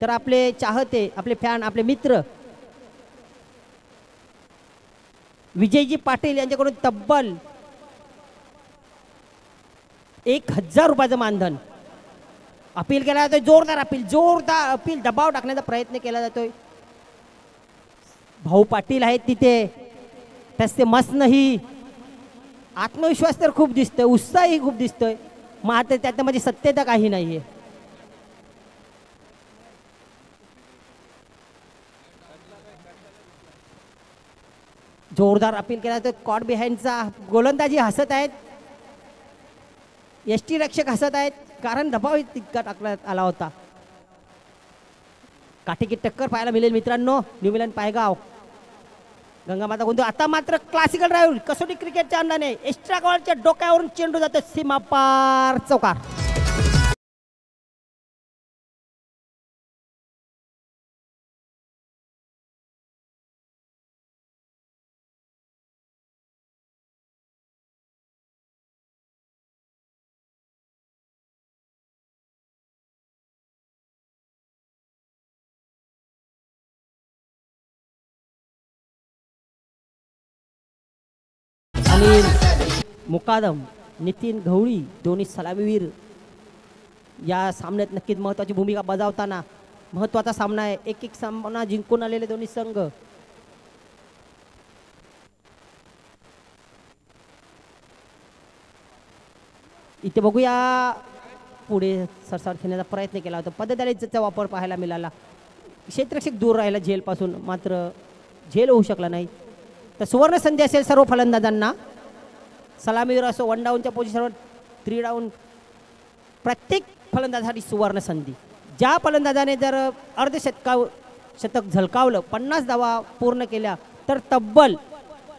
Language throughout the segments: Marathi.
तर आपले चाहते, आपले फॅन, आपले मित्र विजयजी पाटील यांच्याकडून तब्बल 1000 रुपयाचं मानधन अपील केला जातोय. जोरदार अपील दबाव टाकण्याचा प्रयत्न केला जातोय. भाऊ पाटील आहेत तिथे, तसे मस्त नाही. आत्मविश्वास तर खूप दिसतोय, उत्साहही खूप दिसतोय, मात्र त्यामध्ये सत्यता काही नाहीये. जोरदार अपील केला जातोय. कॉट बिहाइंडचा गोलंदाजी हसत आहेत, एसटी रक्षक हसत आहेत, कारण दबाव तितका टाकण्यात आला होता. काटेकी टक्कर पाहायला मिळेल मित्रांनो. न्यू मिलन पायगाव गंगामाता गोंधळ. आता मात्र क्लासिकल ड्राईव्ह कसोटी क्रिकेटच्या अंदाने एक्स्ट्रा कव्हरच्या डोक्यावरून चेंडू जातो सीमा पार चौकार. आणि मुकादम नितीन गवळी दोन्ही सलामीवीर या सामन्यात नक्कीच महत्वाची भूमिका बजावताना. महत्वाचा सामना आहे, एक सामना जिंकून आलेले दोन्ही संघ. इथे बघूया, पुढे सरसाट खेळण्याचा प्रयत्न केला होता, पद्धतीचा वापर पाहायला मिळाला. क्षेत्ररक्षक दूर राहिला झेलपासून, मात्र झेल होऊ शकला नाही. तर सुवर्ण संधी असेल सर्व फलंदाजांना. सलामीवर असो, 1 डाऊनच्या पोझिशनवर 3 डाऊन, प्रत्येक फलंदाजासाठी सुवर्ण संधी. ज्या फलंदाजाने जर शतक झलकावलं, 50 धावा पूर्ण केल्या, तर तब्बल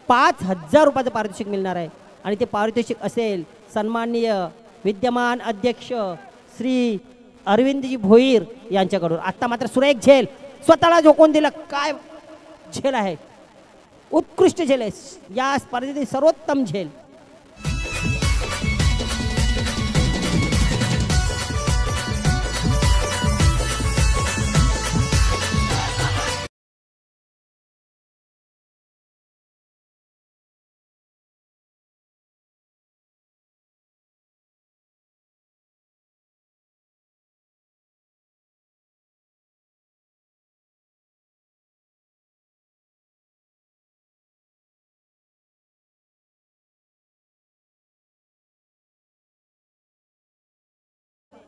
5000 रुपयाचं पारितोषिक मिळणार आहे. आणि ते पारितोषिक असेल सन्माननीय विद्यमान अध्यक्ष श्री अरविंदजी भोईर यांच्याकडून. आता मात्र सुरेख झेल स्वतःला झोकून दिलं. काय झेल आहे, उत्कृष्ट झेल आहे, या स्पर्धेतील सर्वोत्तम झेल.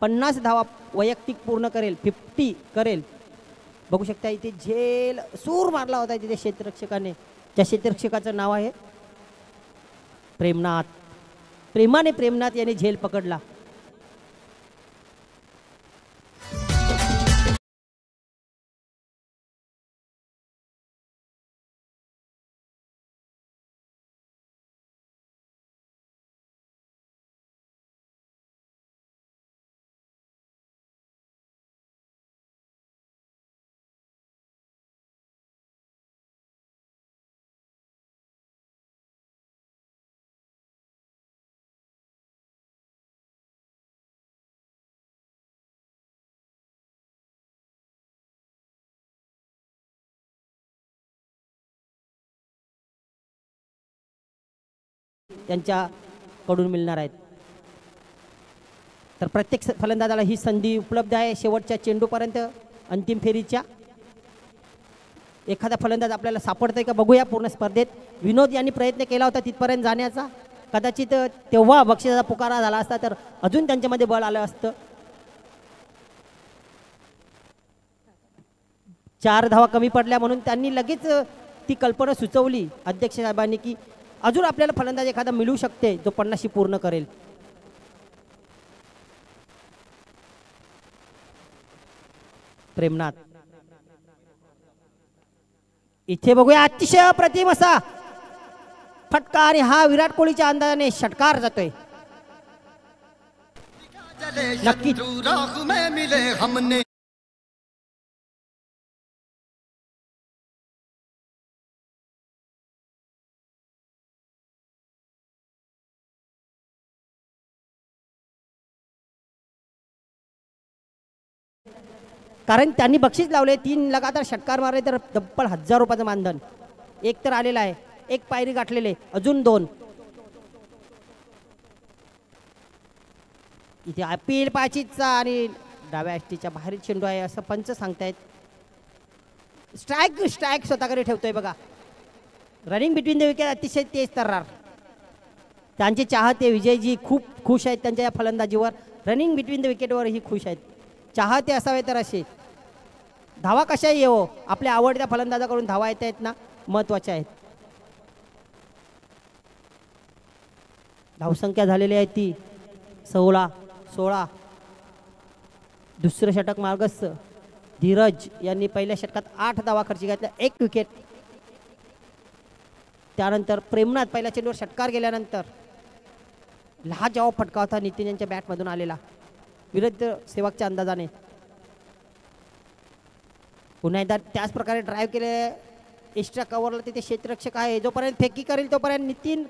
पन्नास धावा वैयक्तिक पूर्ण करेल, 50 करेल. बघू शकता इथे झेल सूर मारला होता तिथे क्षेत्ररक्षकाने. त्या क्षेत्ररक्षकाचं नाव आहे प्रेमनाथ. प्रेमनाथ याने झेल पकडला. त्यांच्याकडून मिळणार आहेत. तर प्रत्येक फलंदाजाला ही संधी उपलब्ध आहे शेवटच्या चेंडूपर्यंत, अंतिम फेरीच्या. एखादा फलंदाज आपल्याला सापडतंय का बघूया पूर्ण स्पर्धेत. विनोद यांनी प्रयत्न केला होता तिथपर्यंत जाण्याचा, कदाचित तेव्हा बक्षिसाचा पुकारा झाला असता तर अजून त्यांच्यामध्ये बळ आलं असतं. 4 धावा कमी पडल्या म्हणून त्यांनी लगेच ती कल्पना सुचवली अध्यक्ष साहेबांनी की अजून आपल्याला फलंदाज एखादा मिळू शकते जो 50 पूर्ण करेल. प्रेमनाथ इथे बघूया, अतिशय अप्रतिम असा फटका आणि हा विराट कोहलीच्या अंदाजाने षटकार जातोय. नक्कीच कारण त्यांनी बक्षीस लावले, 3 लगातार षटकार मारले तर तब्बल 1000 रुपयाचं मानधन. एक तर आलेला आहे, एक पायरी गाठलेले, अजून 2. इथे अपील पाचीचा आणि डाव्या अष्टीच्या बाहेर चेंडू आहे असं पंच सांगतायत. स्ट्राईक स्वतःकडे ठेवतोय बघा. रनिंग बिटवीन द विकेट अतिशय तेज तर्रार. त्यांचे चाहते विजयजी खूप खुश आहेत त्यांच्या या फलंदाजीवर. रनिंग बिटवीन द विकेटवरही खुश आहेत. चाहते असावे तर असे. धावा कशाही येवो, आपल्या आवडत्या फलंदाजाकडून धावा येत आहेत ना, महत्वाच्या आहेत. धावसंख्या झालेली आहे ती 16. दुसरं षटक मार्गस्थ. धीरज यांनी पहिल्या षटकात 8 धावा खर्ची घातल्या, 1 विकेट. त्यानंतर प्रेमनाथ पहिल्या चेंडूवर षटकार गेल्यानंतर लाजवाब फटका होता नितीन यांच्या बॅटमधून आलेला विरुद्ध सेवकच्या अंदाजाने. पुन्हा एकदा त्याच प्रकारे ड्राईव्ह केले, एक्स्ट्रा कव्हरला तिथे क्षेत्ररक्षक आहे. जोपर्यंत फेकी करेल तोपर्यंत नितीन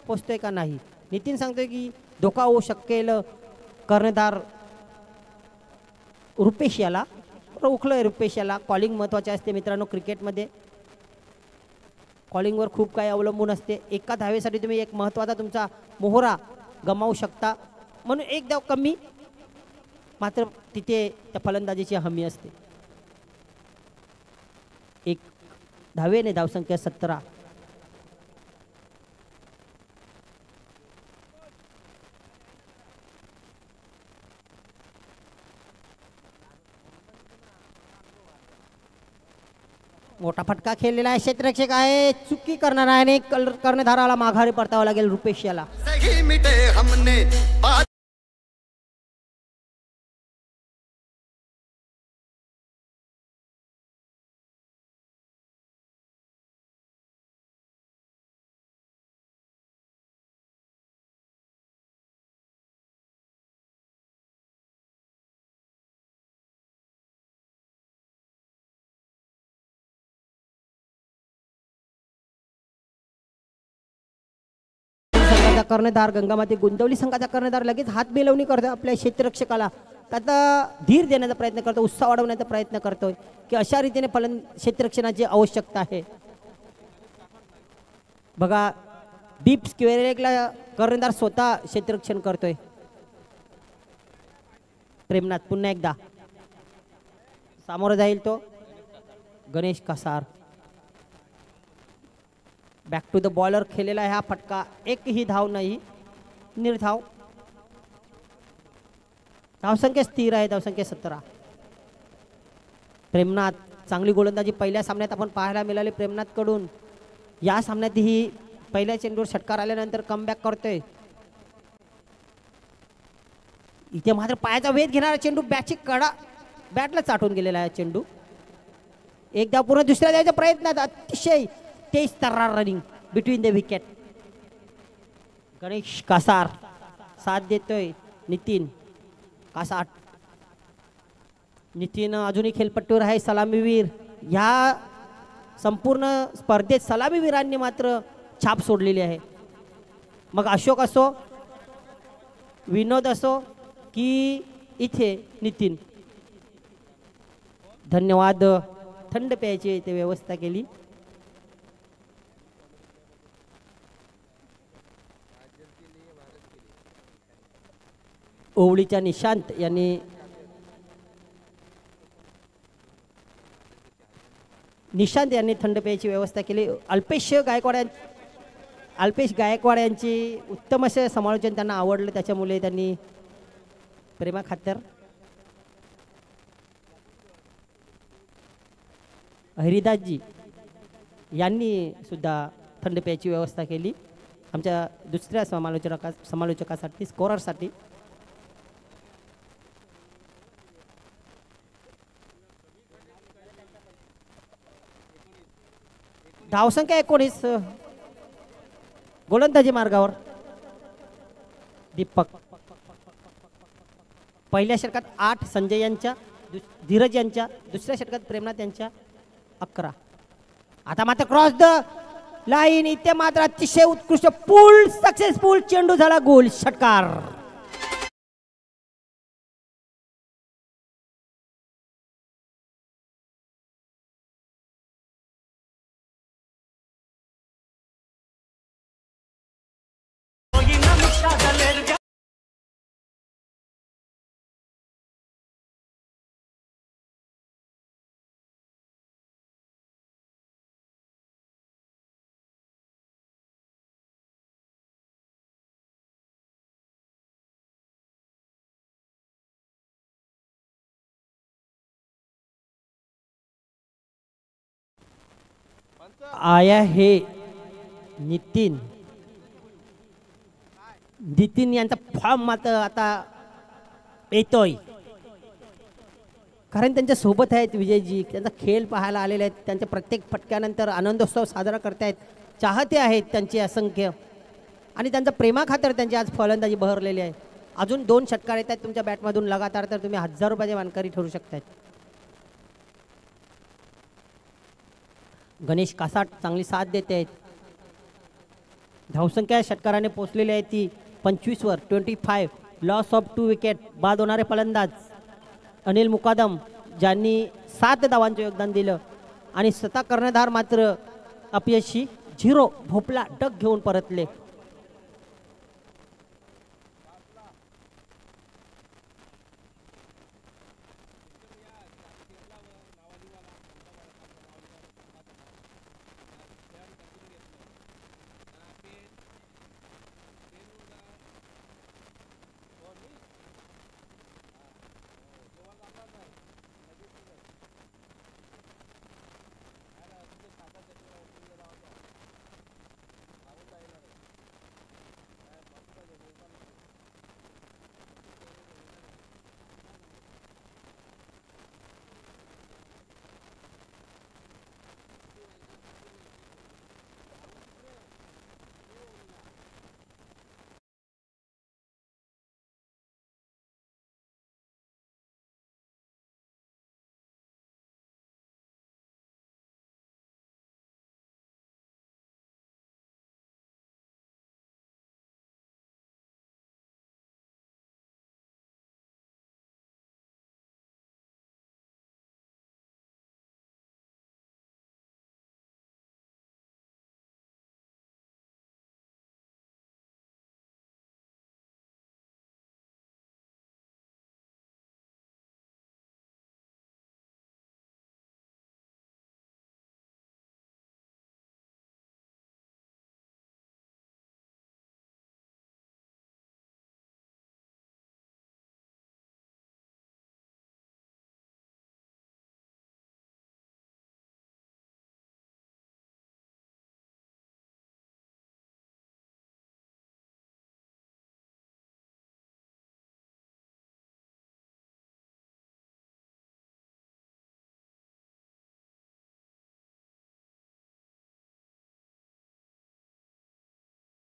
पोचतोय का नाही. नितीन सांगतोय की धोका होऊ शकेल. कर्णधार रुपेश याला उखलंय. रुपेश याला कॉलिंग महत्वाचे असते मित्रांनो. क्रिकेटमध्ये कॉलिंगवर खूप काही अवलंबून असते. एका धावेसाठी तुम्ही एक महत्वाचा तुमचा मोहरा गमावू शकता. म्हणून एक धाव कमी, मात्र तिथे त्या फलंदाजीची हमी असते. 1 धावेने धावसंख्या 17. मोठा फटका खेळलेला आहे. क्षेत्ररक्षक आहे, चुकी करणार आहे आणि कर्णधाराला माघारी परतावं लागेल रुपेश याला. कर्णधार गंगामाती गुंतवली संघाचा कर्णधार लगेच हात मिळवणी करतो आपल्या क्षेत्ररक्षकाला. त्याचा धीर देण्याचा प्रयत्न करतो, उत्साह वाढवण्याचा प्रयत्न करतोय की अशा रीतीने क्षेत्ररक्षणाची आवश्यकता आहे. बघा डीप स्क्वेअरला कर्णधार स्वतः क्षेत्ररक्षण करतोय. प्रेमनाथ पुन्हा एकदा सामोरं जाईल तो Ganesh Kasar. Back to the bowler खेळलेला आहे हा फटका. एकही धाव नाही, निर्धाव. धावसंख्या स्थिर आहे, धावसंख्या 17. प्रेमनाथ चांगली गोलंदाजी पहिल्या सामन्यात आपण पाहायला मिळाली प्रेमनाथ कडून. या सामन्यातही पहिल्या चेंडूवर षटकार आल्यानंतर कमबॅक करतोय. इथे मात्र पायाचा वेध घेणारा चेंडू बॅटची कडा बॅटला चाटून गेलेला आहे चेंडू. एकदा पुन्हा दुसऱ्या द्यायच्या प्रयत्नात अतिशय तेज तर्रार running between the wicket. Ganesh Kasar साथ देतोय. नितीन कासार. नितीन अजूनही खेळपट्टीवर आहे, सलामीवीर. ह्या संपूर्ण स्पर्धेत सलामीवीरांनी मात्र छाप सोडलेली आहे. मग अशोक असो, विनोद असो की इथे नितीन. धन्यवाद. थंड प्यायची इथे व्यवस्था केली. ओवळीच्या निशांत यांनी थंड प्यायची व्यवस्था केली. अल्पेश गायकवाड यांची उत्तम असे समालोचन त्यांना आवडलं, त्याच्यामुळे त्यांनी प्रेमाखातर हरिदासजी यांनी सुद्धा थंड प्यायची व्यवस्था केली आमच्या दुसऱ्या समालोचकासाठी, स्कोररसाठी. धावसंख्या 19. गोलंदाजी मार्गावर दीपक. पहिल्या षटकात 8 संजय यांच्या, धीरज यांच्या. दुसऱ्या षटकात प्रेमनाथ यांच्या 11. आता मात्र क्रॉस द लाईन. इथे मात्र अतिशय उत्कृष्ट पूल सक्सेसफुल चेंडू झाला गोल. षटकार. आया हे नितीन नितीन यांचा फॉर्म मात्र आता येतोय, कारण त्यांच्या सोबत आहेत विजयजी. त्यांचा खेळ पाहायला आलेले आहेत. त्यांच्या प्रत्येक फटक्यानंतर आनंदोत्सव साजरा करतायत. चाहते आहेत त्यांचे असंख्य, आणि त्यांचा प्रेमाखातर त्यांची आज फलंदाजी बहरलेली आहे. अजून 2 षटकार येत आहेत तुमच्या बॅटमधून लगातार, तर तुम्ही 1000 रुपयाचे मानकरी ठरू शकतात. गणेश कासाट चांगली साथ देते आहेत. धावसंख्या षटकाराने पोचलेली आहे ती 25 वर. 25. Loss of 2 wicket. बाद होणारे फलंदाज अनिल मुकादम, ज्यांनी 7 धावांचे योगदान दिलं, आणि स्वतः कर्णधार मात्र अपयशी 0 भोपला डक घेऊन परतले.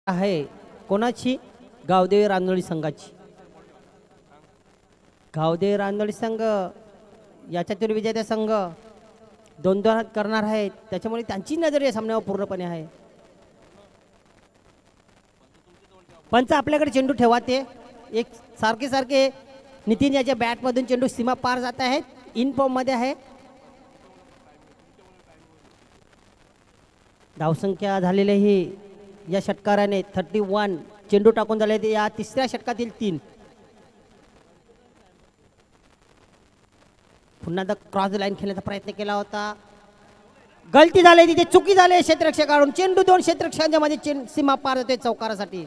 आहे कोणाची? गावदेवी रांजोळी संघाची. गावदेवी रांजोळी संघ याच्यातील विजेता संघ 2-2 करणार आहे, त्याच्यामुळे त्यांची नजर या सामन्यावर पूर्णपणे आहे. पंच आपल्याकडे चेंडू ठेवा. ते एक सारखे सारखे नितीन याच्या बॅटमधून चेंडू सीमा पार जात आहेत. इन फॉर्म मध्ये आहे. धावसंख्या झालेले ही या षटकाराने 31 चेंडू टाकून झाले ते या तिसऱ्या षटकातील 3. पुन्हा क्रॉस लाईन खेळण्याचा प्रयत्न केला होता. गलती झाली तिथे, चुकी झाली क्षेत्ररक्षकाकडून. चेंडू 2 क्षेत्ररक्षकांच्या मध्ये सीमा पार जातोय चौकारासाठी.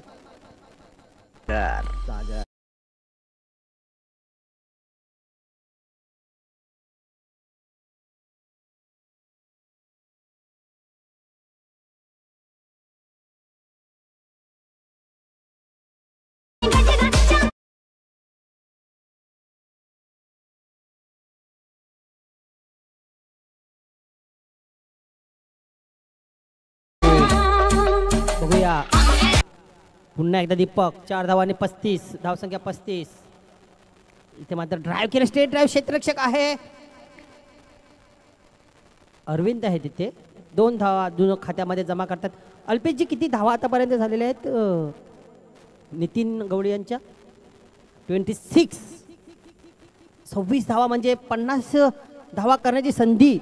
बघूया पुन्हा एकदा दीपक. 4 धावांनी 35 धावसंख्या 35. इथे मात्र ड्राईव्ह केलं, स्ट्रेट ड्राईव्ह. क्षेत्ररक्षक आहे अरविंद आहे तिथे. 2 धावा दोन खात्यामध्ये जमा करतात. अल्पेशजी किती धावा आतापर्यंत झालेल्या आहेत नितीन गवळी यांच्या? 26. 26 धावा म्हणजे 50 धावा करण्याची संधी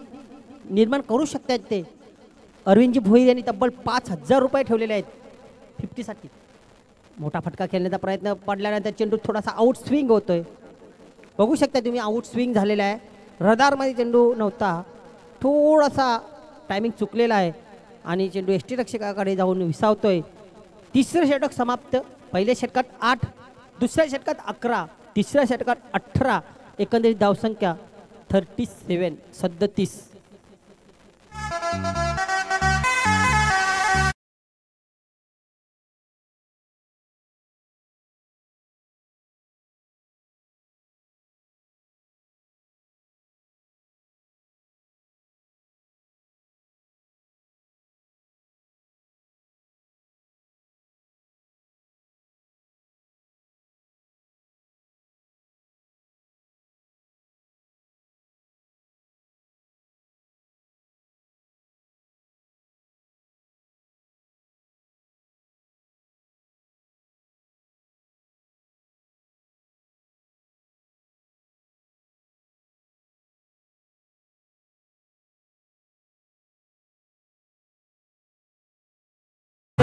निर्माण करू शकतात ते. अरविंदजी भोईर यांनी तब्बल 5000 रुपये ठेवलेले आहेत 50 साठी. मोठा फटका खेळण्याचा प्रयत्न पडल्यानंतर चेंडू थोडासा आउट स्विंग होतोय. बघू शकता तुम्ही, आउट स्विंग झालेला आहे. रडारमध्ये चेंडू नव्हता, थोडासा टायमिंग चुकलेला आहे आणि चेंडू यष्टीरक्षकाकडे जाऊन विसावतोय. तिसरं षटक समाप्त. पहिल्या षटकात 8, दुसऱ्या षटकात 11, तिसऱ्या षटकात 18. एकंदरीत धावसंख्या 37 37.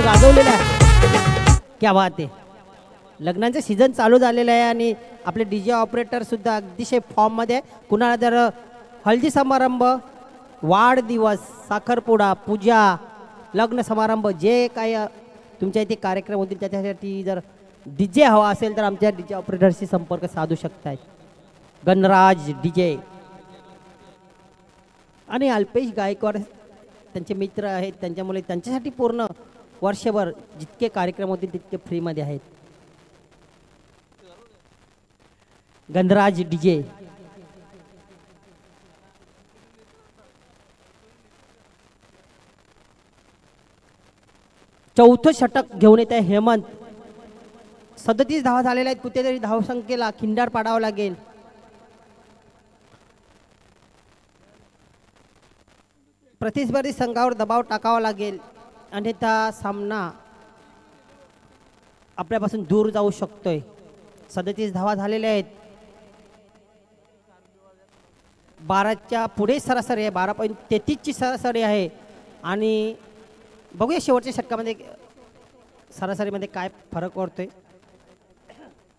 गाजवलेला आहे. क्या बात आहे. लग्नाचं सीझन चालू झालेलं आहे आणि आपले डीजे ऑपरेटर सुद्धा अतिशय फॉर्म मध्ये. कुणाला जर हळदी समारंभ, वाढदिवस, साखरपुडा, पूजा, लग्न समारंभ जे काही तुमच्या इथे कार्यक्रम होतील त्याच्यासाठी जर डीजे हवा असेल तर आमच्या डीजे ऑपरेटरशी संपर्क साधू शकताय. गणराज डीजे आणि अल्पेश गायकवाड त्यांचे मित्र आहेत, त्यांच्यामुळे त्यांच्यासाठी पूर्ण वर्षभर जितके कार्यक्रम होतील तितके फ्रीमध्ये आहेत. गणराज डीजे. चौथं षटक घेऊन येत आहे हेमंत. 37 धावा झालेल्या आहेत. कुठेतरी धावसंख्येला खिंडार पाडावं लागेल. प्रतिस्पर्धी संघावर दबाव टाकावा लागेल अन्यथा सामना आपल्यापासून दूर जाऊ शकतोय. 37 धावा झालेल्या आहेत. 12च्या पुढे सरासरी आहे. 12.33 ची सरासरी आहे. आणि बघूया शेवटच्या षटकामध्ये सरासरीमध्ये काय फरक पडतोय.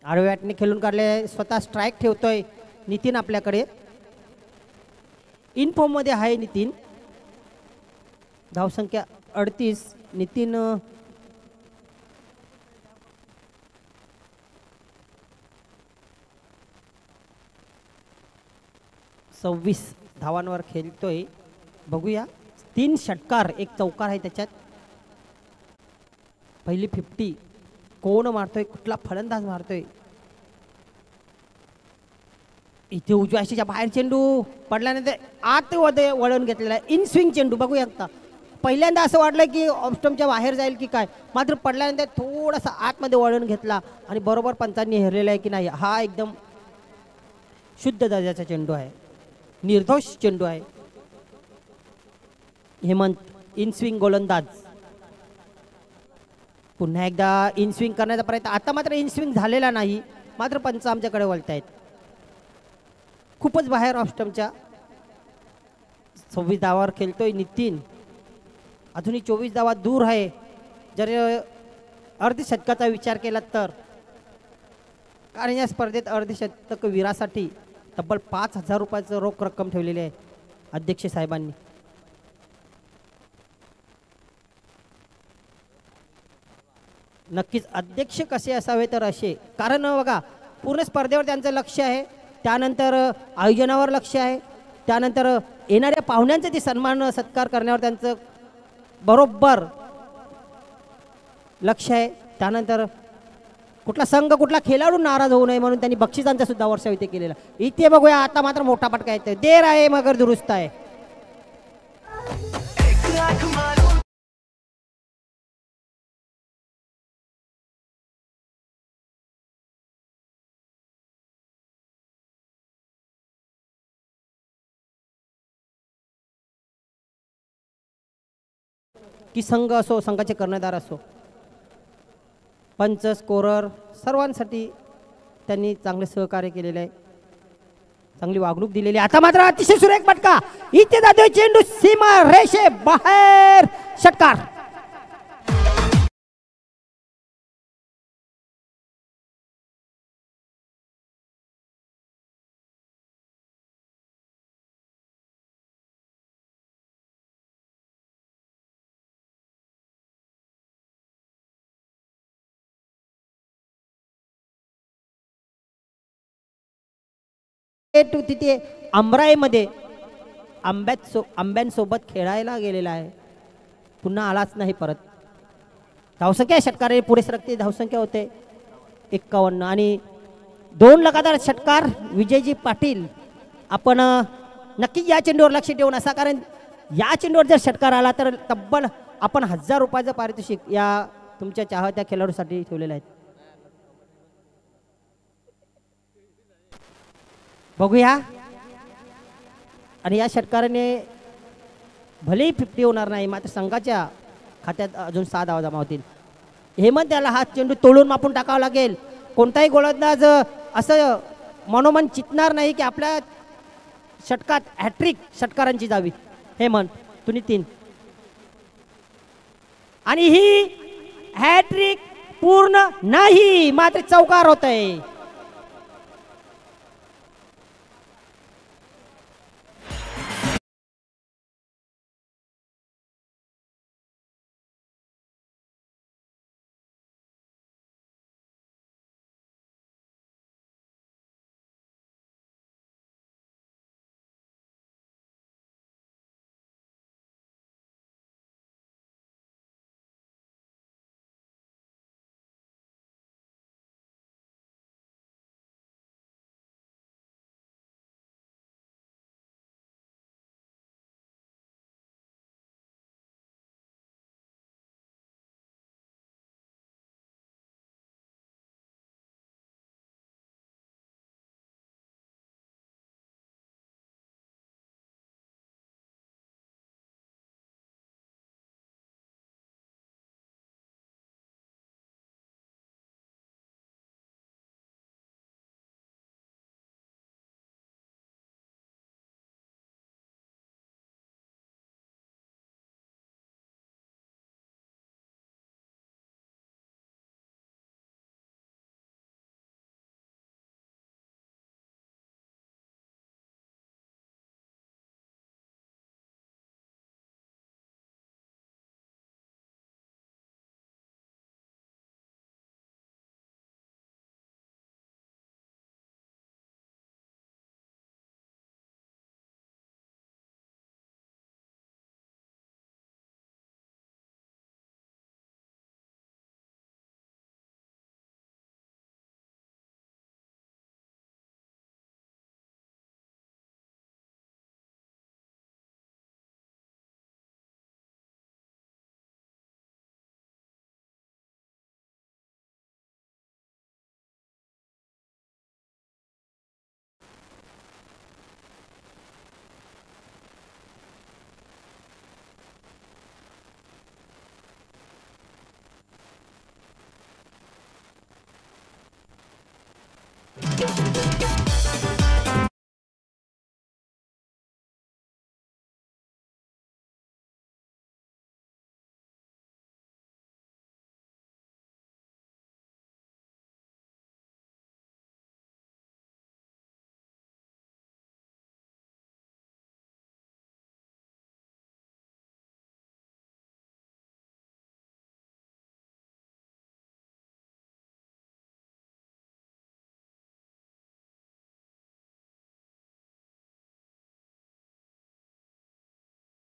आडव्याटने खेळून काढले. स्वतः स्ट्राईक ठेवतोय नितीन आपल्याकडे. इन फॉर्म मध्ये आहे नितीन. धावसंख्या 38. नितीन 26 धावांवर खेळतोय. बघूया. 3 षटकार 1 चौकार आहे त्याच्यात. पहिली 50 कोण मारतोय, कुठला फलंदाज मारतोय. इथे उजव्या आशीच्या बाहेर चेंडू पडल्यानंतर आत वळण घेतलेला आहे. इन स्विंग चेंडू. बघूया आता. पहिल्यांदा असं वाटलं की ऑफस्टंपच्या बाहेर जाईल की काय, मात्र पडल्यानंतर थोडासा आतमध्ये वळण घेतला आणि बरोबर पंचांनी हेरलेला आहे की नाही. हा एकदम शुद्ध दर्जाचा चेंडू आहे. निर्दोष चेंडू आहे. हेमंत इन स्विंग गोलंदाज. पुन्हा एकदा इन स्विंग करण्याचा प्रयत्न. आता मात्र इन स्विंग झालेला नाही, मात्र पंच आमच्याकडे वळतायत. खूपच बाहेर ऑफस्टंपच्या. 26 धावावर खेळतोय नितीन. अजूनही 24 धावा दूर आहे. जर अर्धशतकाचा विचार केला तर, कारण या स्पर्धेत अर्धशतक वीरासाठी तब्बल 5,000 रुपयाचं रोख रक्कम ठेवलेली आहे अध्यक्ष साहेबांनी. नक्कीच अध्यक्ष कसे असावे तर असे, कारण बघा पूर्ण स्पर्धेवर त्यांचं लक्ष आहे, त्यानंतर आयोजनावर लक्ष आहे, त्यानंतर येणाऱ्या पाहुण्यांचे ते सन्मान सत्कार करण्यावर त्यांचं बरोबर लक्ष आहे. त्यानंतर कुठला संघ कुठला खेळाडू नाराज होऊ नये म्हणून त्यांनी बक्षिसांचा सुद्धा वर्षाव इथे केलेला. इथे बघूया आता मात्र मोठा पटका येतोय. देर आहे मगर दुरुस्त आहे. की संघ असो, संघाचे कर्णधार असो, पंच, स्कोरर सर्वांसाठी त्यांनी चांगले सहकार्य केलेले आहे, चांगली वागणूक दिलेली. आता मात्र अतिशय सुरेख फटका. इथे जातोय चेंडू सीमा रेषे बाहेर. षटकार. तिथे आमराईमध्ये आंब्यांसोबत खेळायला गेलेला आहे, पुन्हा आलाच नाही परत. धावसंख्या षटकार पुढे सरकते. धावसंख्या होते 51 आणि 2 लगातार षटकार. विजयजी पाटील आपण नक्की या चेंडूवर लक्ष ठेवून असा, कारण या चेंडूवर जर षटकार आला तर तब्बल आपण 1000 रुपयाचं पारितोषिक या तुमच्या चाहत्या खेळाडूसाठी ठेवलेलं आहे. बघूया. आणि या षटकाराने भलेही 50 होणार नाही, मात्र संघाच्या खात्यात अजून 6 धावा जमा होतील. हेमंत त्याला हा चेंडू तोडून मापून टाकावा लागेल. कोणताही गोलंदाज असं मनोमन चितणार नाही की आपल्या षटकात हॅट्रिक षटकारांची जावी. हेमंत तुम्ही 3 आणि ही हॅट्रिक पूर्ण नाही, मात्र चौकार होत आहे.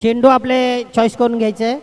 चेंडू आपले चॉईस करून घ्यायचे.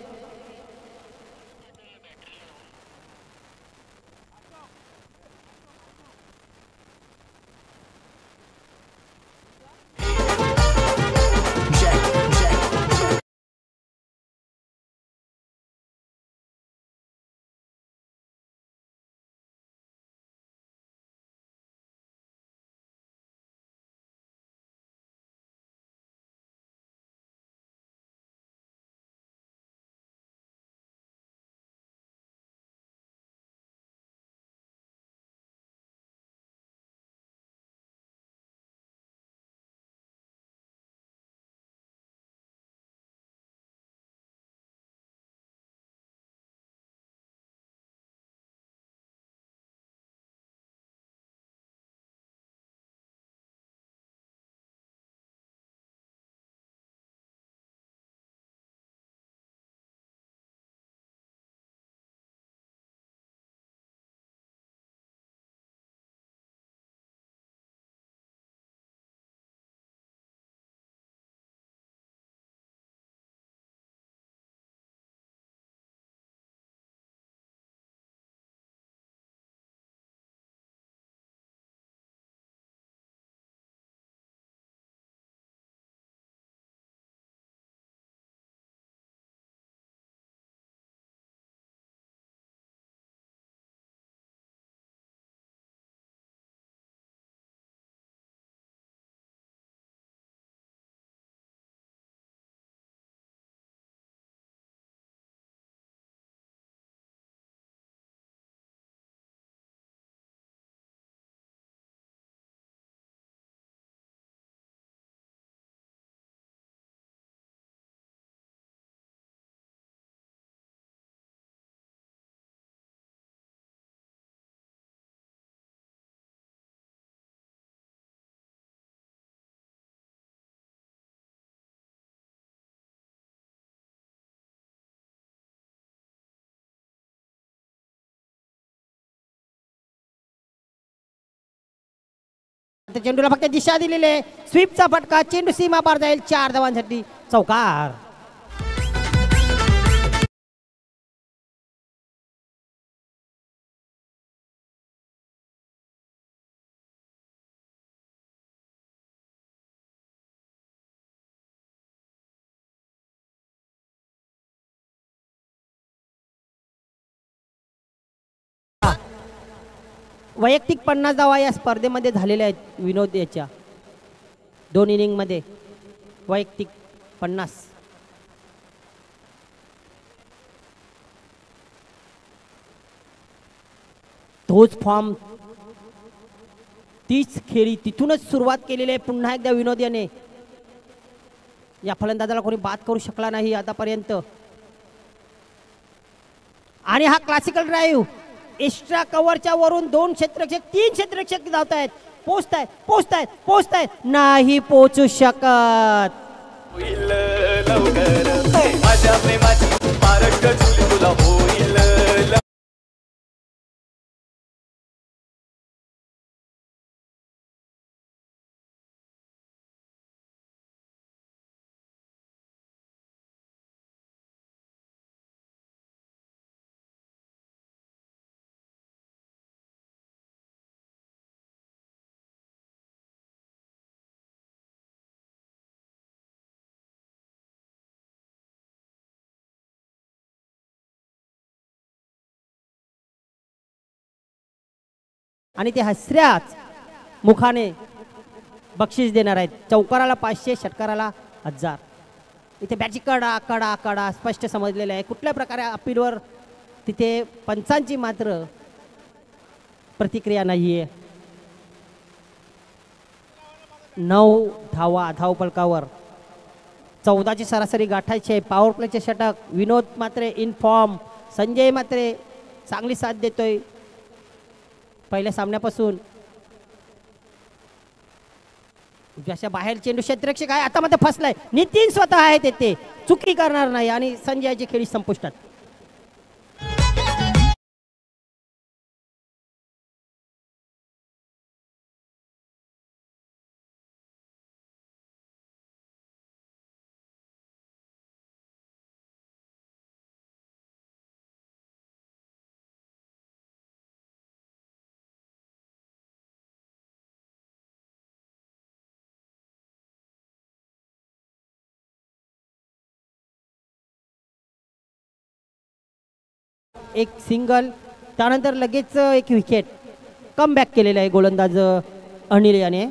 त्या चेंडूला फक्त दिशा दिलेली आहे. स्वीपचा फटका, चेंडू सीमा पार जाईल. 4 धावांसाठी चौकार. वैयक्तिक 50 धावा या स्पर्धेमध्ये झालेल्या आहेत विनोद याच्या. 2 इनिंगमध्ये वैयक्तिक 50. तोच फॉर्म, तीच खेळी तिथूनच सुरुवात केलेली आहे पुन्हा एकदा विनोद याने. या फलंदाजाला कोणी बाद करू शकला नाही आतापर्यंत. आणि हा क्लासिकल ड्राईव्ह एक्स्ट्रा कव्हरच्या वरून 2 क्षेत्ररक्षक 3 क्षेत्ररक्षक धावत आहेत. पोचतायत नाही पोचू शकत. आणि ते हसऱ्याच मुखाने बक्षीस देणार आहेत. चौकाराला 500, षटकाराला 1000. इथे बॅटची कडा कडा कडा स्पष्ट समजलेलं आहे. कुठल्या प्रकारे अपीलवर तिथे पंचांची मात्र प्रतिक्रिया नाहीये. 9 धावा धावफलकावर. 14ची सरासरी गाठायची आहे. पॉवर प्लेचे षटक. विनोद मात्र इन फॉर्म. संजय मात्र चांगली साथ देतोय पहिल्या सामन्यापासून. जशा बाहेर चेंडू क्षेत्ररक्षक आहे आता मध्ये फसलाय. नितीन स्वतः आहे तेथे, चुकी करणार नाही आणि संजयची खेळी संपुष्टात. एक सिंगल, त्यानंतर लगेच एक विकेट. कम बॅक केलेला आहे गोलंदाज अनिल याने.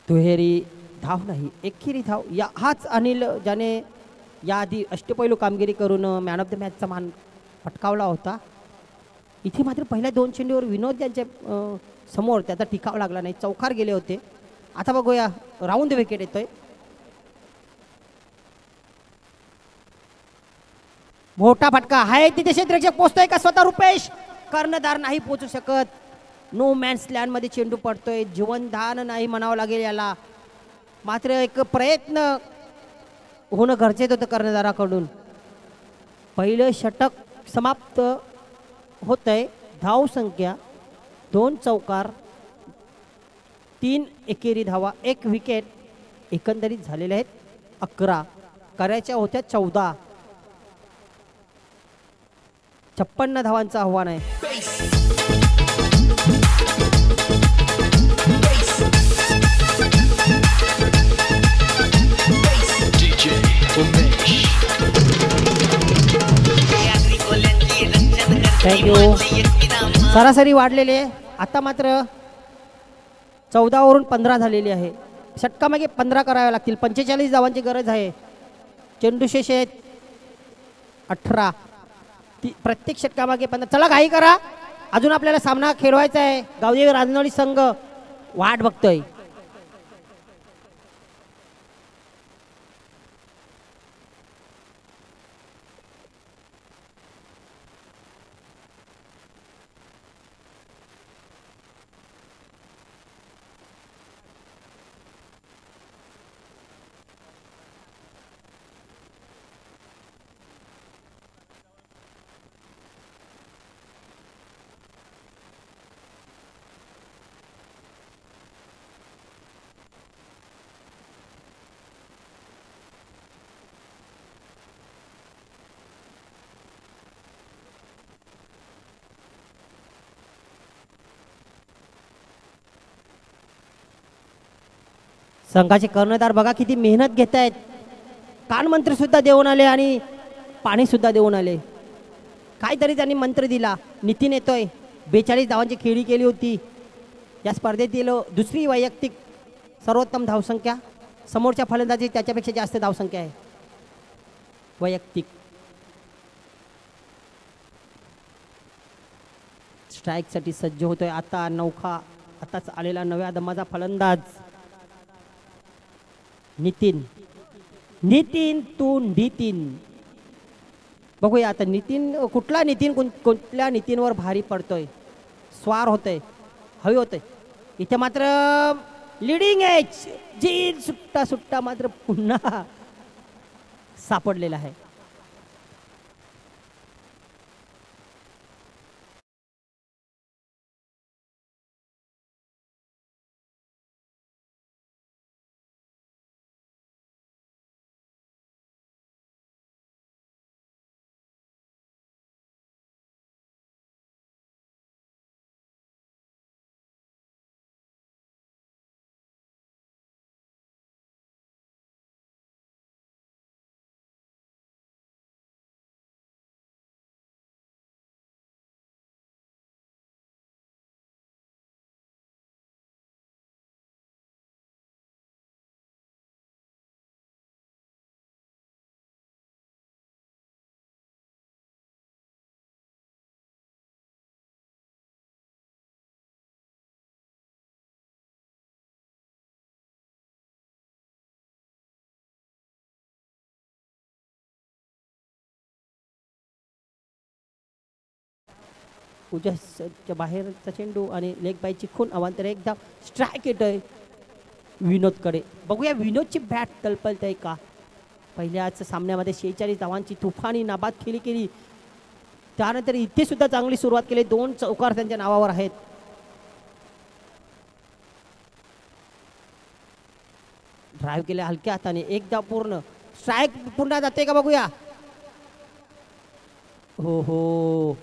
दुहेरी धाव नाही, एकेरी धाव. हाच अनिल ज्याने याआधी अष्टपैलू कामगिरी करून मॅन ऑफ द मॅचचा मान पटकावला होता. इथे मात्र पहिल्या 2 चेंडूवर विनोद यांच्या समोर त्याचा टिकाव लागला नाही. चौकार गेले होते. आता बघूया राऊंड विकेट येतोय. मोठा फटका आहे तिथे. क्षेत्ररक्षक पोहोचतोय का स्वतः रुपेश? कर्णधार नाही पोहोचू शकत. नो मॅन्स लँड मध्ये चेंडू पडतोय. जीवनदान नाही म्हणावं लागेल याला. मात्र एक प्रयत्न होणं गरजेचं होतं कर्णधाराकडून. पहिलं षटक समाप्त होतंय. धाव संख्या 2 चौकार, 3 एकेरी धावा, 1 विकेट. एकंदरीत झालेले आहेत 11. करायच्या होत्या 14. 56 धावांचं आव्हान आहे. थँक्यू. सरासरी वाढलेले. आता मात्र 14 वरून 15 झालेली आहे. षटकामागे 15 कराव्या लागतील. 45 धावांची गरज आहे. चेंडू शेष आहेत 18. प्रत्येक षटकामागे 15. चला घाई करा, अजून आपल्याला सामना खेळवायचा आहे. गावदेवी राजनवली संघ वाट बघतोय. संघाचे कर्णधार बघा किती मेहनत घेत आहेत. कानमंत्र सुद्धा देऊन आले आणि पाणी सुद्धा देऊन आले. काहीतरी त्यांनी मंत्र दिला. नितीन येतोय. 42 धावांची खेळी केली होती या स्पर्धेतील. दुसरी वैयक्तिक सर्वोत्तम धावसंख्या. समोरच्या फलंदाजी त्याच्यापेक्षा जास्त धावसंख्या आहे वैयक्तिक. स्ट्राईकसाठी सज्ज होतोय आता नौखा. आताच आलेला नव्या दमाचा फलंदाज नितीन. नितीन तू नितीन. बघूया आता नितीन कुठला नितीन कुठल्या नितीनवर भारी पडतोय. स्वार होतोय, हवी होतोय. इथे मात्र लिडिंग एज झेल सुट्टा सुट्टा मात्र पुन्हा सापडलेला आहे. उजच्या बाहेरचा चेंडू आणि लेग बायची खून अवांतर एकदा स्ट्राईक येतोय विनोदकडे. बघूया विनोदची बॅट तलपलत आहे का. पहिल्याच सामन्यामध्ये 46 धावांची तुफानी नाबाद खेळी केली. त्यानंतर इथे सुद्धा चांगली सुरुवात केली. 2 चौकार त्यांच्या नावावर आहेत. ड्राईव्ह केले हलक्या हाताने. एकदा पूर्ण स्ट्राईक पुन्हा जाते का बघूया. हो हो,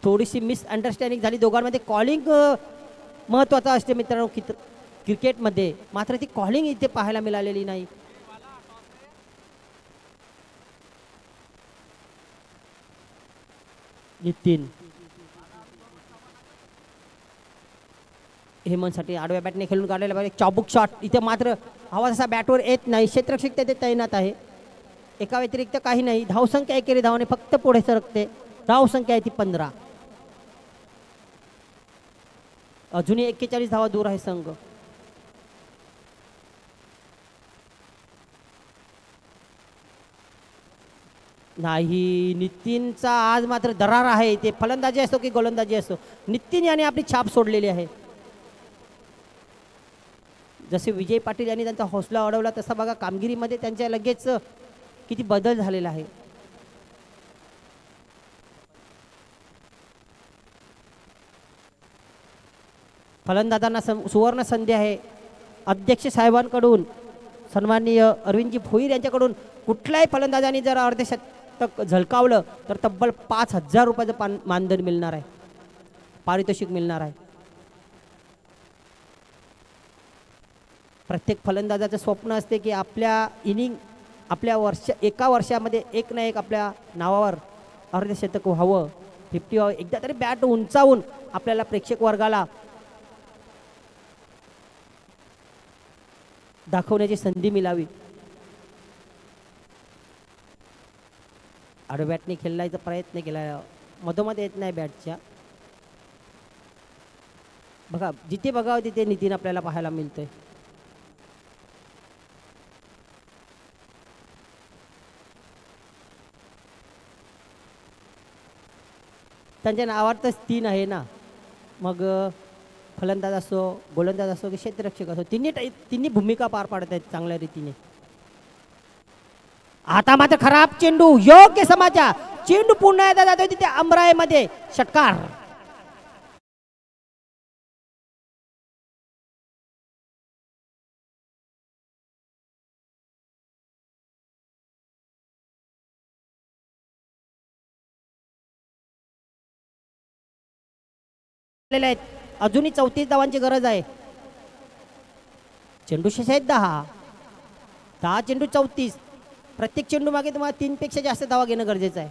थोडीशी मिसअंडरस्टँडिंग झाली दोघांमध्ये. कॉलिंग महत्वाचं असते मित्रांनो क्रिकेटमध्ये, मात्र ती कॉलिंग इथे पाहायला मिळालेली नाही. नितीन हेमंतसाठी आडव्या बॅटने खेळून काढलेला पाहिजे. चाबुक शॉट. इथे मात्र आवाज असा बॅटवर येत नाही. क्षेत्ररक्षक तेथे तैनात आहे. एका व्यतिरिक्त काही नाही. धावसंख्या एकेरी धावाने फक्त पुढे सरकते. धावसंख्या आहे ती 15. अजूनही 41 धावा दूर आहे संघ. नाही, नितीनचा आज मात्र दरार आहे. ते फलंदाजी असो की गोलंदाजी असो, नितीन याने आपली छाप सोडलेली आहे. जसे विजय पाटील यांनी त्यांचा हौसला वाढवला तसा बघा कामगिरीमध्ये त्यांच्या लगेच किती बदल झालेला आहे. फलंदाजांना सुवर्ण संधी आहे. अध्यक्ष साहेबांकडून सन्माननीय अरविंदजी भोईर यांच्याकडून कुठल्याही फलंदाजांनी जर अर्धशतक झळकावलं तर तब्बल 5,000 रुपयाचं मानधन मिळणार आहे, पारितोषिक मिळणार आहे. प्रत्येक फलंदाजाचं स्वप्न असते की आपल्या एका वर्षामध्ये एक ना एक आपल्या नावावर अर्धशतक व्हावं, 50 व्हावं. एकदा तरी बॅट उंचावून आपल्याला प्रेक्षक वर्गाला दाखवण्याची संधी मिळावी. आडव्या बॅटने खेळायचा प्रयत्न केला, मधोमध येत नाही बॅटच्या. बघा जिथे बघावं तिथे नितीन आपल्याला पाहायला मिळतोय. त्यांच्या नावातच 3 आहे ना. मग फलंदाज असो, गोलंदाज असो की क्षेत्ररक्षक असो, तिन्ही भूमिका पार पाडत आहेत चांगल्या रीतीने. आता मात्र खराब चेंडू, योग्य समाचार. चेंडू पुन्हा एकदा जातोय तिथे अमराईमध्ये. षटकार. अजूनही 34 धावांची गरज आहे. चेंडू शेष आहेत 10. 10 चेंडू 34. प्रत्येक चेंडू मागे तुम्हाला 3 पेक्षा जास्त धावा घेणं गरजेचं आहे.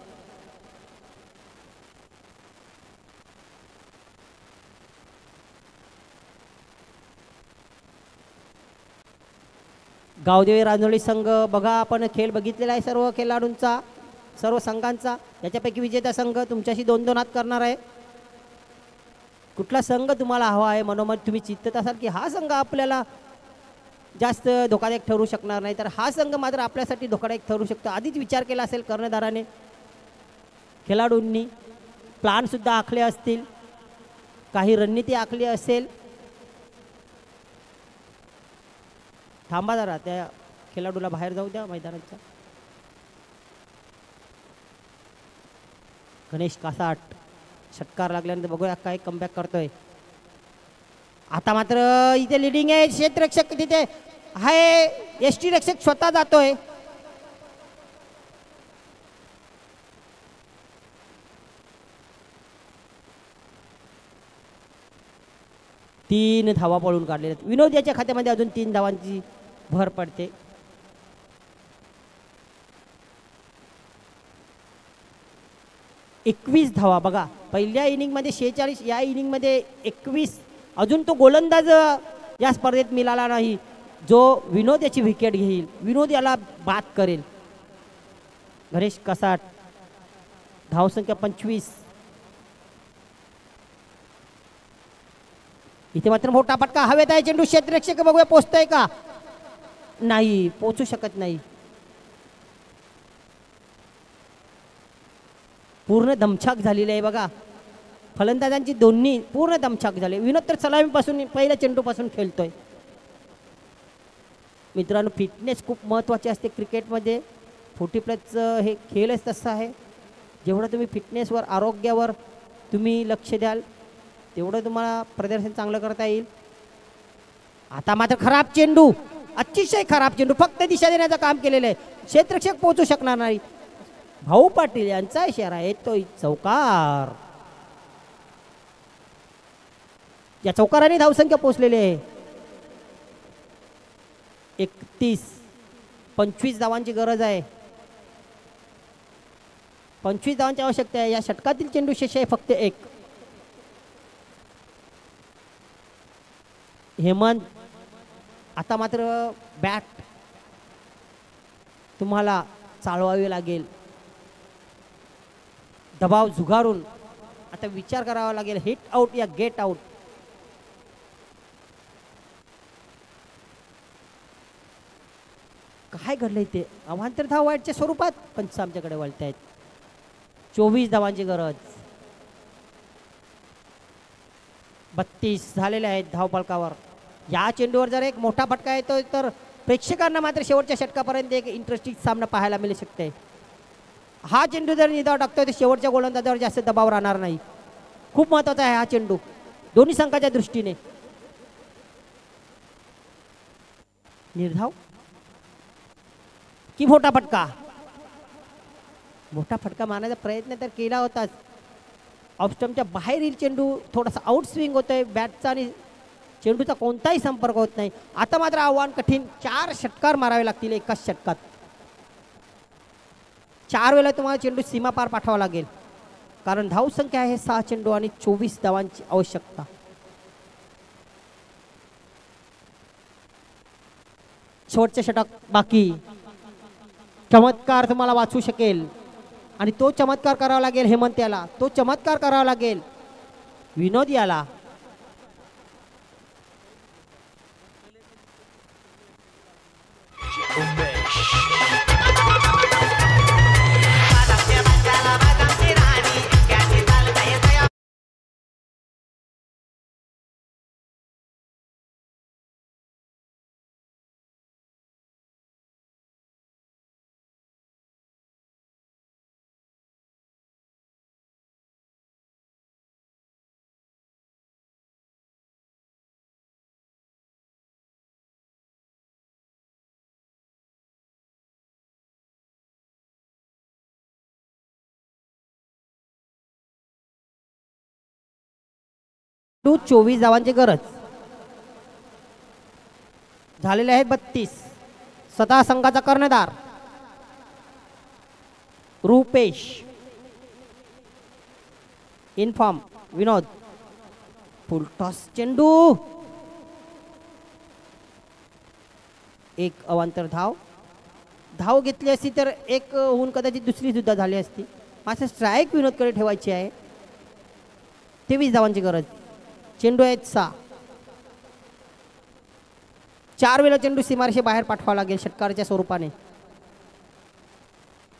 गावदेवी रांजोळी संघ बघा, आपण खेळ बघितलेला आहे सर्व खेळाडूंचा, सर्व संघांचा. याच्यापैकी विजेता संघ तुमच्याशी 2-2 हात करणार आहे. कुठला संघ तुम्हाला हवा आहे, मनोमन तुम्ही चिंतत असाल की हा संघ आपल्याला जास्त धोकादायक ठरू शकणार नाही, तर हा संघ मात्र आपल्यासाठी धोकादायक ठरू शकतो. आधीच विचार केला असेल कर्णधाराने, खेळाडूंनी प्लॅनसुद्धा आखले असतील, काही रणनीती आखली असेल. थांबा जरा, त्या खेळाडूला बाहेर जाऊ द्या मैदानाच्या. गणेश कासाट षटकार लागल्यानंतर बघूया काय कमबॅक करतोय. आता मात्र इथे लिडिंग आहे. क्षेत्ररक्षक तिथे आहे, एसटी रक्षक स्वतः जातोय. तीन धावा पळून काढलेल्या. विनोद याच्या खात्यामध्ये अजून 3 धावांची भर पडते. एकवीस धावा बघा, पहिल्या इनिंगमध्ये 46, या इनिंगमध्ये 21. अजून तो गोलंदाज या स्पर्धेत मिळाला नाही जो विनोद याची विकेट घेईल, विनोद याला बाद करेल. गणेश कसाट, धावसंख्या 25. इथे मात्र मोठा फटका हवेत आहे. चेंडू क्षेत्ररक्षक बघूया पोचतोय का, नाही पोचू शकत नाही. पूर्ण दमछाक झालेली आहे बघा, फलंदाजांची दोन्ही पूर्ण दमछाक झाली. विनोद तर सलामीपासून पहिल्या चेंडूपासून खेळतोय. मित्रांनो, फिटनेस खूप महत्त्वाची असते क्रिकेटमध्ये. 40+ हे खेळच तसं आहे. जेवढं तुम्ही फिटनेसवर, आरोग्यावर तुम्ही लक्ष द्याल तेवढं तुम्हाला प्रदर्शन चांगलं करता येईल. आता मात्र खराब चेंडू, अतिशय खराब चेंडू, फक्त दिशा देण्याचं काम केलेलं आहे. क्षेत्ररक्षक पोहोचू शकणार नाही. भाऊ पाटील यांचा इशारा येतोय चौकार. या चौकाराने धावसंख्या पोहोचलेली आहे 31. 25 धावांची गरज आहे, 25 धावांची आवश्यकता आहे. या षटकातील चेंडू शेष आहे फक्त 1. हेमंत, आता मात्र बॅट तुम्हाला चालवावी लागेल. दबाव झुगारून आता विचार करावा लागेल, हिट आउट या गेट आउट. काय घडलंय ते, अवांतर धाव वाईटच्या स्वरूपात पंच आमच्याकडे वळतायत. 24 धावांची गरज, 32 झालेले आहेत धावफलकावर. या चेंडूवर जर एक मोठा फटका येतो तर प्रेक्षकांना मात्र शेवटच्या षटकापर्यंत एक इंटरेस्टिंग सामना पाहायला मिळू शकते. हा चेंडू जर निधाव टाकतोय तर शेवटच्या गोलंदाजावर जास्त दबाव राहणार नाही. खूप महत्त्वाचा आहे हा चेंडू दोन्ही संघाच्या दृष्टीने. निर्धाव की मोठा फटका, मोठा फटका मारण्याचा प्रयत्न तर केला होताच. ऑफस्टम्पच्या बाहेर येईल चेंडू, थोडासा आउट स्विंग होतोय. बॅटचा आणि चेंडूचा कोणताही संपर्क होत नाही. आता मात्र आव्हान कठीण, 4 षटकार मारावे लागतील एकाच षटकात. 4 वेळा तुम्हाला चेंडू सीमा पार पाठवावा लागेल, कारण धावसंख्या आहे 6 चेंडू आणि 24 धावांची आवश्यकता. शेवटचे षटक बाकी. चमत्कार तुम्हाला वाचू शकेल आणि तो चमत्कार करावा लागेल हेमंत याला, तो चमत्कार करावा लागेल विनोद याला. तू 24 धावांची गरज. झालेले आहेत 32. स्वतः संघाचा कर्णधार रुपेश, इनफॉर्म विनोद, फुलटॉस चेंडू, एक अवांतर धाव घेतली असती तर एक होऊन कदाचित दुसरी सुद्धा झाली असती. मात्र स्ट्राईक विनोदकडे ठेवायची आहे. 23 धावांची गरज. चेंडू आहेत 6. 4 वेळा चेंडू सीमारेषे बाहेर पाठवावा लागेल षटकाराच्या स्वरूपाने.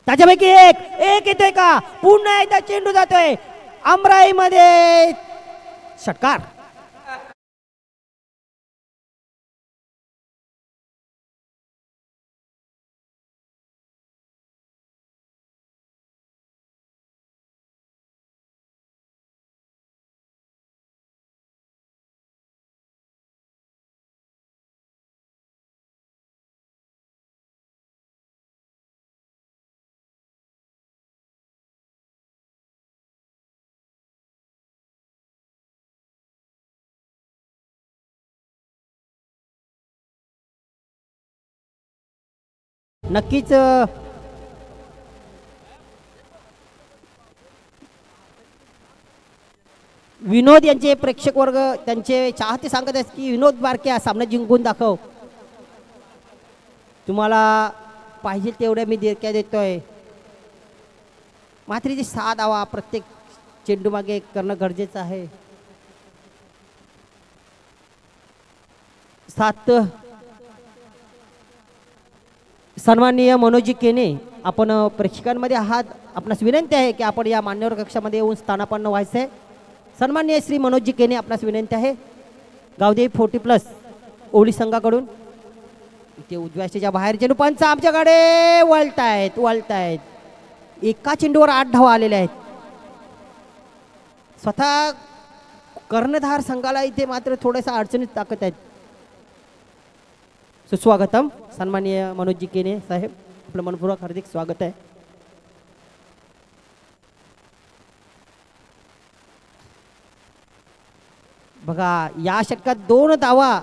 त्याच्यापैकी एक येतोय का? पुन्हा एकदा चेंडू जातोय अमराई मध्ये. षटकार. नक्कीच विनोद यांचे प्रेक्षक वर्ग त्यांचे चाहते सांगत आहेत की विनोद बारक्या सामना जिंकून दाखव. तुम्हाला पाहिजे तेवढ्या मी देरक्या देतोय. मात्र 6 धावा प्रत्येक चेंडू मागे करणं गरजेचं आहे. 7. सन्माननीय मनोजी केने, आपण प्रेक्षकांमध्ये आहात. आपणास विनंती आहे की आपण या मान्यवर कक्षामध्ये येऊन स्थानापन्न व्हायचे. सन्माननीय श्री मनोजी केने, आपणास विनंती आहे. गावदेवी 40+ ओली संघाकडून इथे उजव्या स्टेजच्या बाहेर चेंडू. पंच आमच्याकडे वळतायत. एका चेंडूवर 8 धावा आलेल्या आहेत. स्वतः कर्णधार संघाला इथे मात्र थोड्याशा अडचणीत टाकत आहेत. सुस्वागतम सन्माननीय मनोजी केने साहेब, आपलं मनपूर्वक हार्दिक स्वागत आहे. बघा या षटकात 2 धावा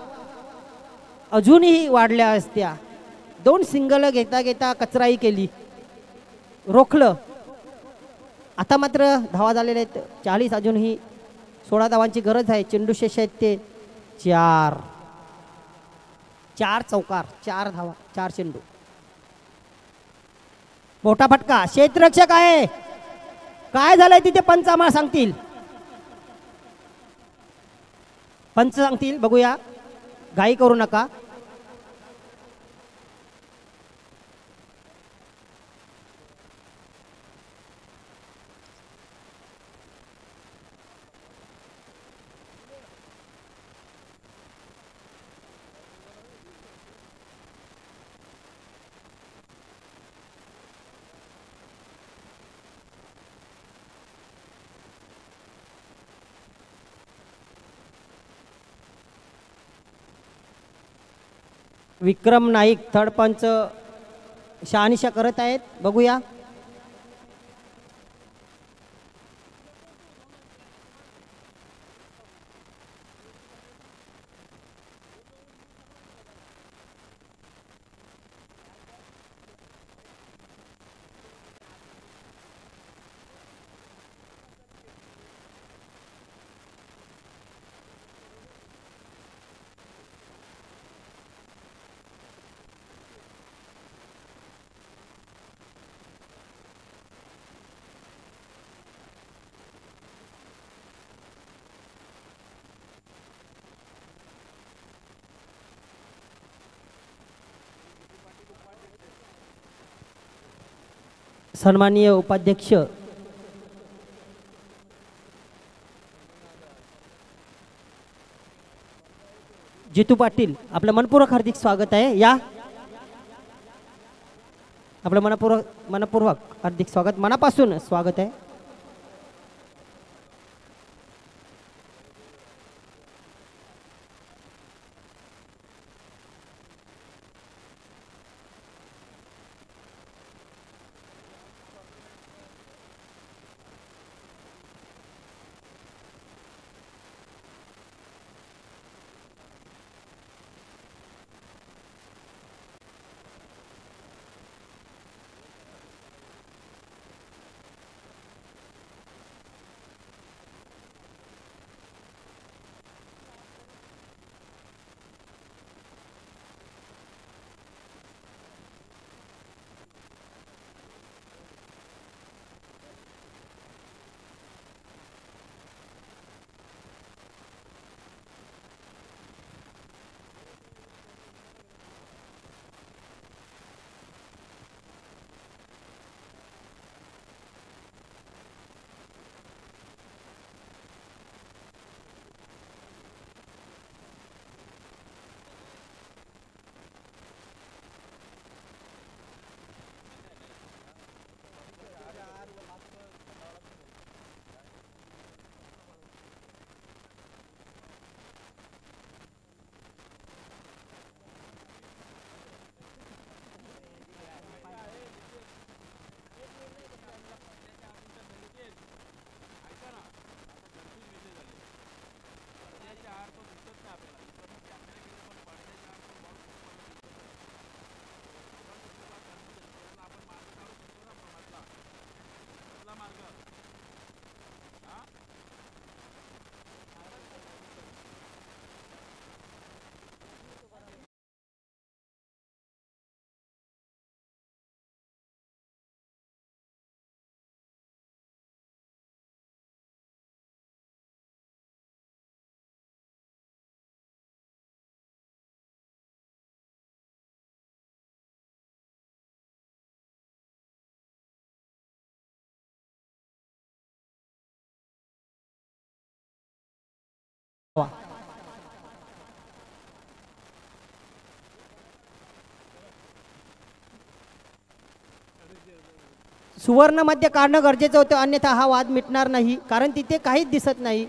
अजूनही वाढल्या असत्या. 2 सिंगल घेता कचराई केली, रोखलं. आता मात्र धावा झालेल्या आहेत 40. अजूनही 16 धावांची गरज आहे. चेंडू शेष आहेत ते 4 चौकार, 4 धावा, 4 चेंडू. मोठा फटका. क्षेत्ररक्षक आहे. काय झालंय तिथे पंच आम्हाला सांगतील. पंच सांगतील, बघूया. घाई करू नका. विक्रम नाईक थर्ड पंच शहानिशा करत आहेत. बघूया. सन्माननीय उपाध्यक्ष जितू पाटील, आपलं मनपूर्वक हार्दिक स्वागत आहे. या आपलं मनपूर्वक हार्दिक स्वागत, मनापासून स्वागत आहे. सुवर्ण मध्य काढणं गरजेचं होतं, अन्यथा हा वाद मिटणार नाही, कारण तिथे काहीच दिसत नाही.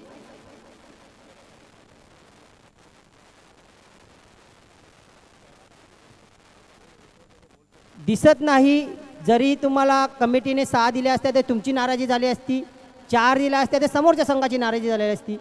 दिसत नाही. जरी तुम्हाला कमिटीने 6 दिल्या असत्या तर तुमची नाराजी झाली असती, 4 दिल्या असत्या तर समोरच्या संघाची नाराजी झालेली असती.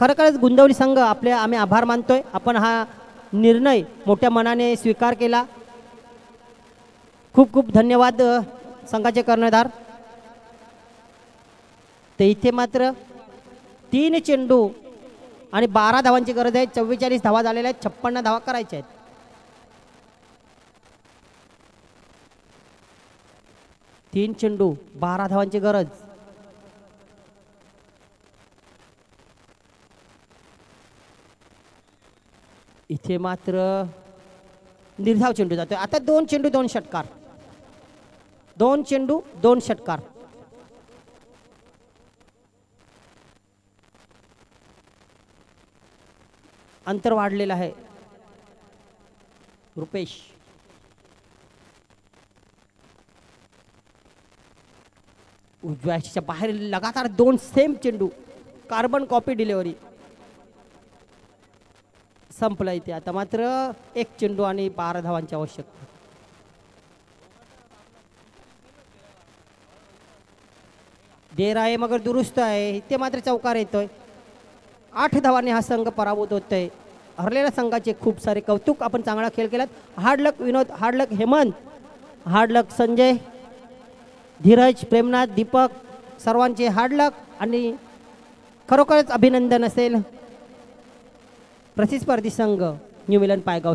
खरोखरच गुंदवली संघ आम्ही आभार मानतोय. आपण हा निर्णय मोठ्या मनाने स्वीकार केला. खूप खूप धन्यवाद संघाचे कर्णधार. ते इथे मात्र 3 चेंडू आणि 12 धावांची गरज आहे. 44 धावा झालेल्या आहेत. 56 धावा करायच्या आहेत. तीन चेंडू 12 धावांची गरज. इथे मात्र निर्धाव चेंडू जातोय. आता 2 चेंडू 2 षटकार. 2 चेंडू 2 षटकार. अंतर वाढलेलं आहे. रुपेश उजव्या हाताच्या बाहेर लगातार 2 सेम चेंडू. Carbon copy delivery. संपलं इथे. आता मात्र 1 चेंडू आणि 12 धावांची आवश्यकता. देर आहे मगर दुरुस्त आहे. इथे मात्र चौकार येतोय. 8 धावांनी हा संघ पराभूत होतोय. हरलेल्या संघाचे खूप सारे कौतुक. आपण चांगला खेळ केलात. हार्ड लक विनोद, हार्ड लक हेमंत, हार्ड लक संजय, धीरज, प्रेमनाथ, दीपक, सर्वांचे हार्ड लक. आणि खरोखरच अभिनंदन असेल प्रतिस्पर्धी संघ न्यू मिलन पायगाव.